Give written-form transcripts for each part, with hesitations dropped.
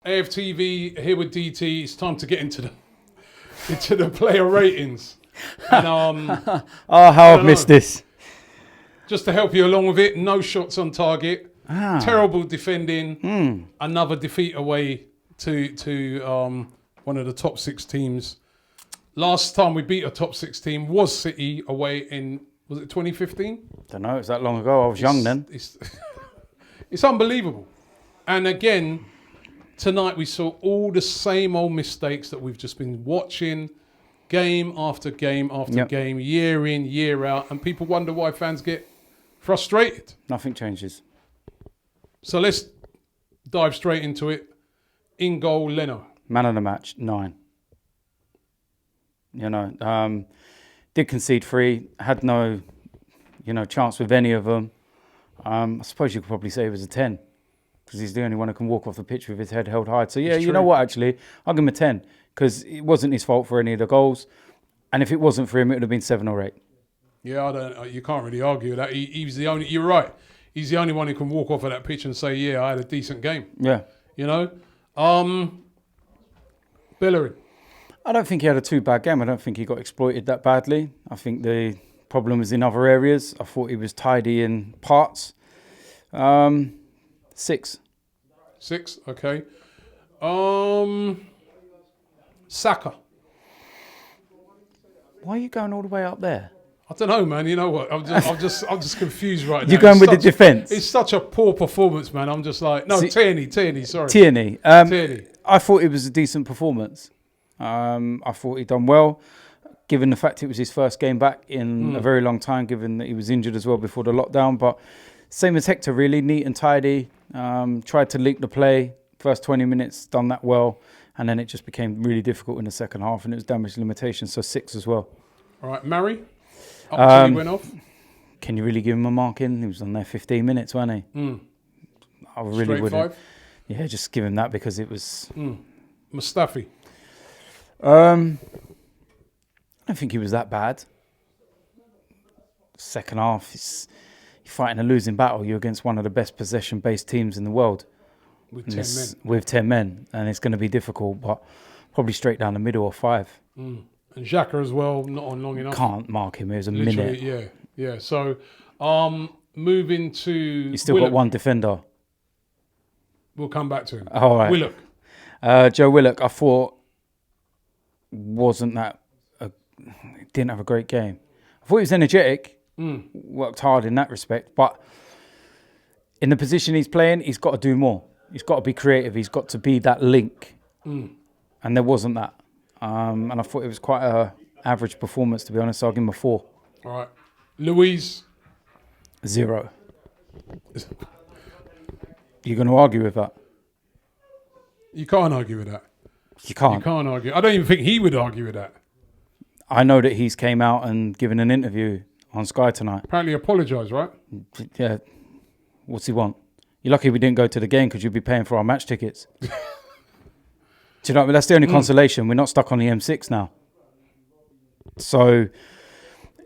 AFTV here with DT. It's time to get into the player ratings. And oh, how I've missed this. Just to help you along with it, no shots on target, terrible defending, another defeat away to one of the top 6 teams. Last time we beat a top 6 team was City away in, was it 2015? Don't know, it was that long ago. I was young then. It's unbelievable. And again, tonight we saw all the same old mistakes that we've just been watching game after game after game, year in, year out. And people wonder why fans get frustrated. Nothing changes. So let's dive straight into it. In goal, Leno. Man of the match, 9. You know, did concede 3, had no, chance with any of them. I suppose you could probably say it was a 10 because he's the only one who can walk off the pitch with his head held high. So yeah, you know what, actually, I'll give him a 10 because it wasn't his fault for any of the goals. And if it wasn't for him, it would have been 7 or 8. Yeah, you can't really argue with that. He was the only, you're right. He's the only one who can walk off of that pitch and say, yeah, I had a decent game. Yeah. Bellerin. I don't think he had a too bad game. I don't think he got exploited that badly. I think the problem was in other areas. I thought he was tidy in parts. 6. 6, okay. Saka. Why are you going all the way up there? I don't know, man. You know what? I'm just confused right now. You're going with the defence. It's such a poor performance, man. I'm just like, no, Tierney, sorry. Tierney. Tierney. I thought it was a decent performance. I thought he'd done well, given the fact it was his first game back in a very long time, given that he was injured as well before the lockdown. But same as Hector, really, neat and tidy. Tried to link the play. First 20 minutes, done that well. And then it just became really difficult in the second half, and it was damage limitation, so 6 as well. All right, Murray? Up he went off. Can you really give him a mark in? He was on there 15 minutes, wasn't he? I really Straight wouldn't. 5? Yeah, just give him that because it was... Mustafi? I don't think he was that bad. Second half, you're fighting a losing battle. You're against one of the best possession-based teams in the world. With 10 men. With 10 men, and it's going to be difficult, but probably straight down the middle or 5. And Xhaka as well, not on long enough. Can't mark him. It was a Literally, minute. Yeah. So, moving to You still Willock. got one defender. We'll come back to him. All right. Willock. Joe Willock, I thought didn't have a great game. I thought he was energetic, worked hard in that respect, but in the position he's playing, he's got to do more. He's got to be creative. He's got to be that link. And there wasn't that. And I thought it was quite an average performance, to be honest. So I'll give him a 4. All right. LUIZ. 0. You're going to argue with that? You can't argue with that. You can't. You can't argue. I don't even think he would argue with that. I know that he's came out and given an interview on Sky tonight. Apparently apologised, right? Yeah. What's he want? You're lucky we didn't go to the game because you'd be paying for our match tickets. Do you know what I mean? That's the only consolation. We're not stuck on the M6 now. So,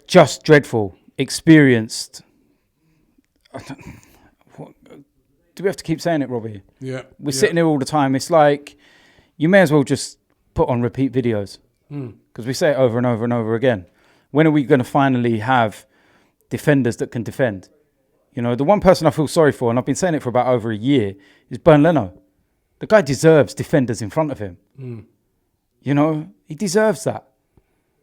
just dreadful. Experienced. Do we have to keep saying it, Robbie? Yeah. We're sitting here all the time. It's like, you may as well just put on repeat videos. Because we say it over and over and over again. When are we going to finally have defenders that can defend? You know, the one person I feel sorry for, and I've been saying it for about over a year, is LENO. The guy deserves defenders in front of him. You know, he deserves that.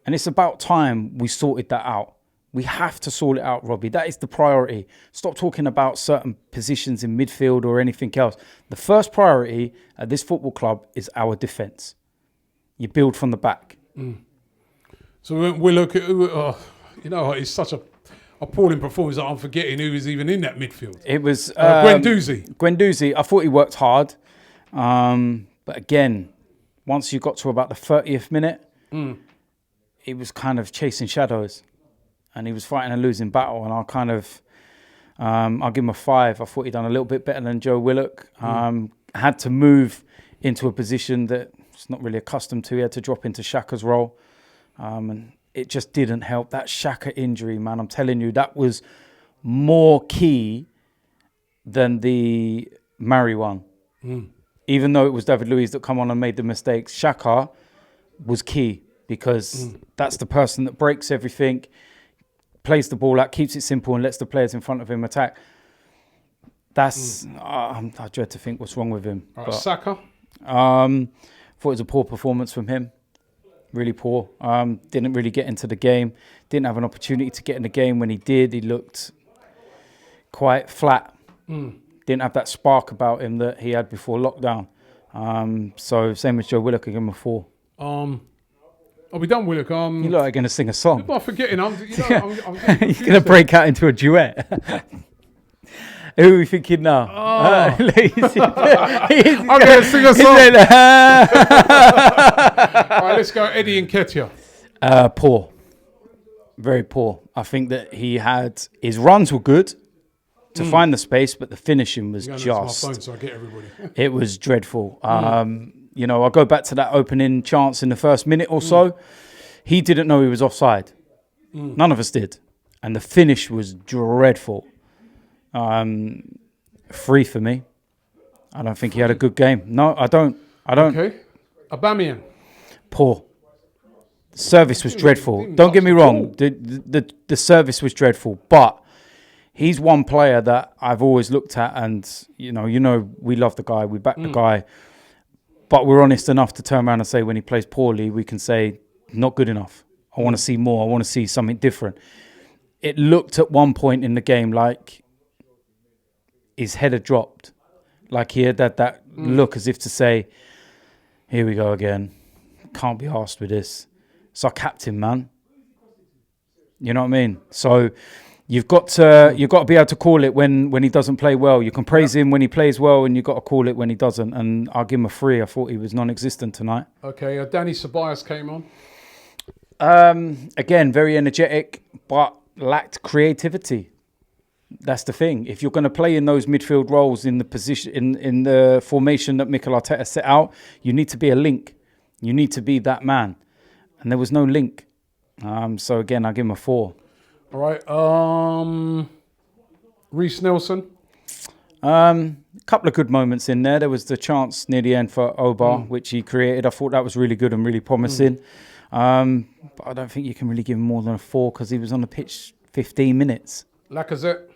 And it's about time we sorted that out. We have to sort it out, Robbie. That is the priority. Stop talking about certain positions in midfield or anything else. The first priority at this football club is our defence. You build from the back. So we look at, it's such a appalling performance that I'm forgetting who was even in that midfield. It was Guendouzi. I thought he worked hard. But again, once you got to about the 30th minute, he was kind of chasing shadows. And he was fighting a losing battle. And I'll give him a 5. I thought he'd done a little bit better than Joe Willock. Had to move into a position that he's not really accustomed to. He had to drop into Xhaka's role. And it just didn't help. That Xhaka injury, man, I'm telling you, that was more key than the Murray one. even though it was David Luiz that come on and made the mistakes, Xhaka was key because that's the person that breaks everything, plays the ball out, keeps it simple, and lets the players in front of him attack. That's I dread to think what's wrong with him. All right, Saka. Thought it was a poor performance from him. Really poor. Didn't really get into the game. Didn't have an opportunity to get in the game. When he did, he looked quite flat. Didn't have that spark about him that he had before lockdown. So same as Joe Willock, I give him a 4. Are we done, Willock? You lot are going to sing a song. I'm forgetting. I'm You're going to break out into a duet. Who are we thinking now? I'm going to sing a song. All right, let's go. Eddie Nketiah. Poor. Very poor. I think that he had... His runs were good to find the space, but the finishing was just... My phone, so I get everybody. It was dreadful. You know, I'll go back to that opening chance in the first minute or so. He didn't know he was offside. None of us did. And the finish was dreadful. 3 for me. I don't think he had a good game. No, I don't. Okay. Aubameyang. Poor. The service was dreadful. Don't get me wrong. The service was dreadful. But he's one player that I've always looked at, and you know, we love the guy, we back the guy. But we're honest enough to turn around and say when he plays poorly, we can say not good enough. I want to see more. I want to see something different. It looked at one point in the game like his head had dropped, like he had that look as if to say, "Here we go again. Can't be arsed with this." It's our captain, man. You know what I mean? So you've got to be able to call it when he doesn't play well. You can praise him when he plays well, and you've got to call it when he doesn't. And I'll give him a 3. I thought he was non-existent tonight. Okay, Danny Ceballos came on. Again, very energetic, but lacked creativity. That's the thing. If you're going to play in those midfield roles in the position in the formation that Mikel Arteta set out, you need to be a link. You need to be that man, and there was no link. So again, I'll give him a 4. All right. Reece Nelson. A couple of good moments in there. There was the chance near the end for Obar, which he created. I thought that was really good and really promising. But I don't think you can really give him more than a 4 because he was on the pitch 15 minutes. Lacazette.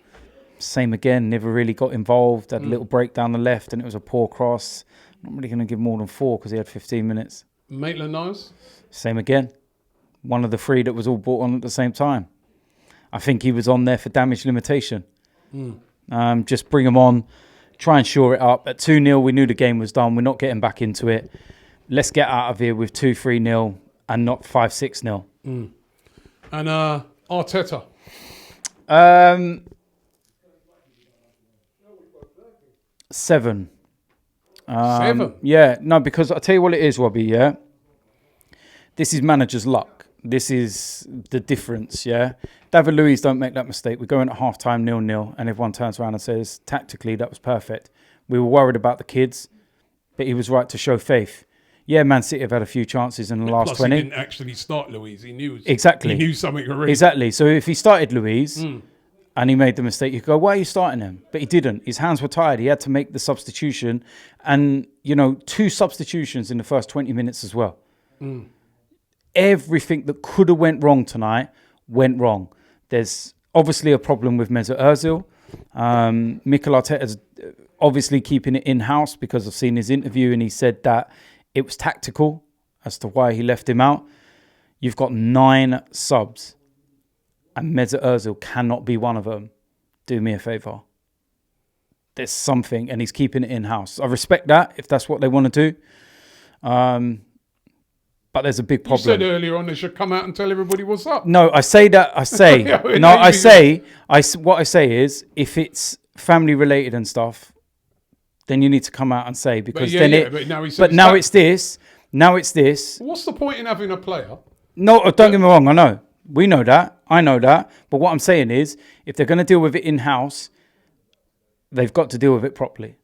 Same again, never really got involved. Had a little break down the left and it was a poor cross. I'm not really going to give more than 4 because he had 15 minutes. Maitland-Niles. Same again. One of the 3 that was all brought on at the same time. I think he was on there for damage limitation. Just bring him on, try and shore it up. At 2-0, we knew the game was done. We're not getting back into it. Let's get out of here with 2-3-0 and not 5-6-0. And Arteta. 7. 7? Yeah, no, because I'll tell you what it is, Robbie, yeah? This is manager's luck. This is the difference, yeah? David Luiz don't make that mistake. We go in at half-time 0-0 and everyone turns around and says, tactically, that was perfect. We were worried about the kids, but he was right to show faith. Yeah, Man City have had a few chances in the last 20. He didn't actually start Luiz. He knew exactly. He knew something already. Exactly. So if he started Luiz and he made the mistake, you could go, why are you starting him? But he didn't. His hands were tired. He had to make the substitution. And, 2 substitutions in the first 20 minutes as well. Everything that could have went wrong tonight went wrong. There's obviously a problem with Mesut Ozil. Mikel Arteta's obviously keeping it in-house because I've seen his interview and he said that it was tactical as to why he left him out. You've got 9 subs and Mesut Ozil cannot be one of them. Do me a favour. There's something, and he's keeping it in-house. I respect that if that's what they want to do. But there's a big problem. You said earlier on they should come out and tell everybody what's up. No, I say that. I say what I say is if it's family related and stuff, then you need to come out and say because now it's this. Now it's this. What's the point in having a player? No, don't get me wrong. I know. We know that. I know that. But what I'm saying is if they're going to deal with it in-house, they've got to deal with it properly.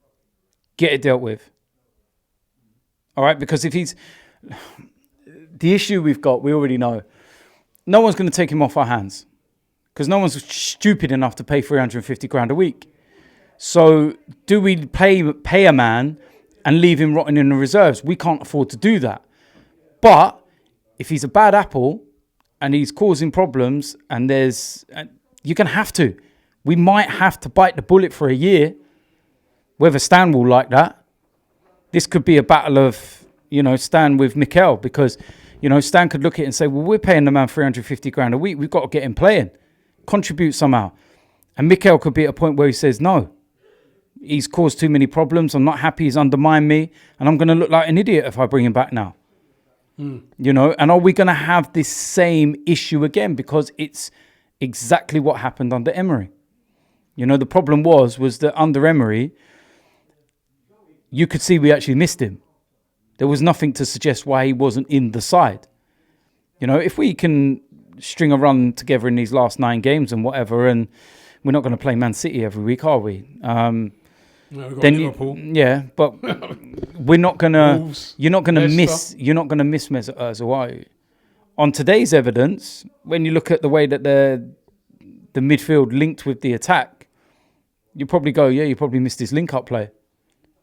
Get it dealt with. All right? Because if he's... The issue we've got, we already know. No one's going to take him off our hands because no one's stupid enough to pay 350 grand a week. So do we pay a man and leave him rotting in the reserves. We can't afford to do that. But if he's a bad apple and he's causing problems, and you're going to have to. We might have to bite the bullet for a year, whether Stan will like that. This could be a battle of, Stan with Mikel, because, Stan could look at it and say, well, we're paying the man 350 grand a week. We've got to get him playing, contribute somehow. And Mikel could be at a point where he says, no, he's caused too many problems. I'm not happy. He's undermined me. And I'm going to look like an idiot if I bring him back now. And are we going to have this same issue again? Because it's exactly what happened under Emery. The problem was that under Emery, you could see we actually missed him. There was nothing to suggest why he wasn't in the side. If we can string a run together in these last 9 games and whatever, and we're not going to play Man City every week, are we? No, we've got Then Liverpool. but we're not gonna. Wolves, You're not gonna Leicester. miss. You're not gonna miss Mesut Ozil, are you? On today's evidence, when you look at the way that the midfield linked with the attack, you probably go, yeah, you probably missed his link-up play.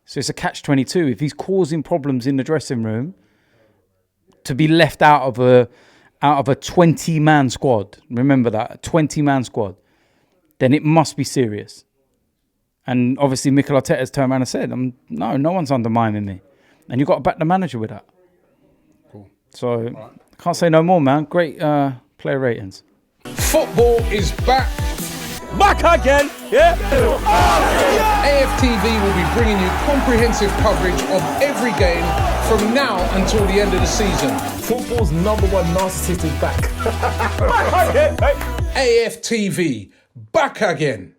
So it's a catch-22. If he's causing problems in the dressing room, to be left out of a 20-man squad, remember that, a 20-man squad, then it must be serious. And obviously, Mikel Arteta's turned around and said, no one's undermining me. And you've got to back the manager with that. Cool. So, can't say no more, man. Great player ratings. Football is back. Back again, yeah? AFTV will be bringing you comprehensive coverage of every game from now until the end of the season. Football's number one narcissist is back. Back again, mate. AFTV, back again.